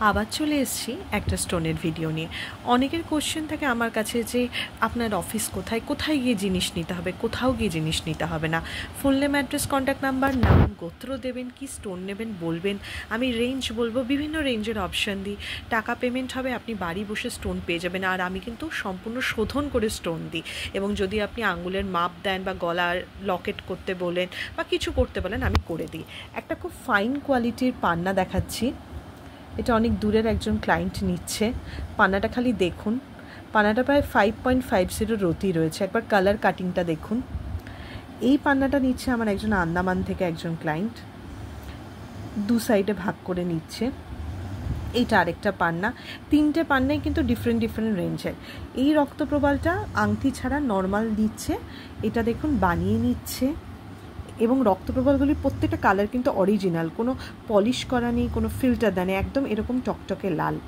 আবার চলে এসেছি একটা স্টোনের ভিডিও নিয়ে। অনেকের কোশ্চেন থাকে আমার কাছে যে আপনার অফিস কোথায়, কোথায় গিয়ে জিনিস নিতে হবে, কোথাও গিয়ে জিনিস নিতে হবে না, full name, address, contact number, নাম, গোত্র দেবেন, কি স্টোন নেবেন বলবেন, আমি রেঞ্জ বলবো, বিভিন্ন রেঞ্জের অপশান দিই, টাকা পেমেন্ট হবে, আপনি বাড়ি বসে স্টোন পেয়ে যাবেন। আর আমি কিন্তু সম্পূর্ণ শোধন করে স্টোন দিই। এবং যদি আপনি আঙুলের মাপ দেন বা গলার লকেট করতে বলেন বা কিছু করতে বলেন, আমি করে দিই। একটা খুব ফাইন কোয়ালিটির পান্না দেখাচ্ছি। এটা অনেক দূরের একজন ক্লায়েন্ট নিচ্ছে। পানাটা খালি দেখুন, পানাটা প্রায় 5.50 রতি রয়েছে। একবার কালার কাটিংটা দেখুন। এই পান্নাটা নিচ্ছে আমার একজন আন্দামান থেকে একজন ক্লায়েন্ট, দু সাইডে ভাগ করে নিচ্ছে। এইটা আরেকটা পান্না। তিনটে পান্নাই কিন্তু ডিফারেন্ট রেঞ্জের। এই রক্তপ্রবালটা আংটি ছাড়া নর্মাল দিচ্ছে, এটা দেখুন বানিয়ে নিচ্ছে। এবং রক্তপ্রবালগুলির প্রত্যেকটা কালার কিন্তু অরিজিনাল, কোনো পলিশ করা নেই, কোনো ফিল্টার দেয় নেই, একদম এরকম টকটকে লাল।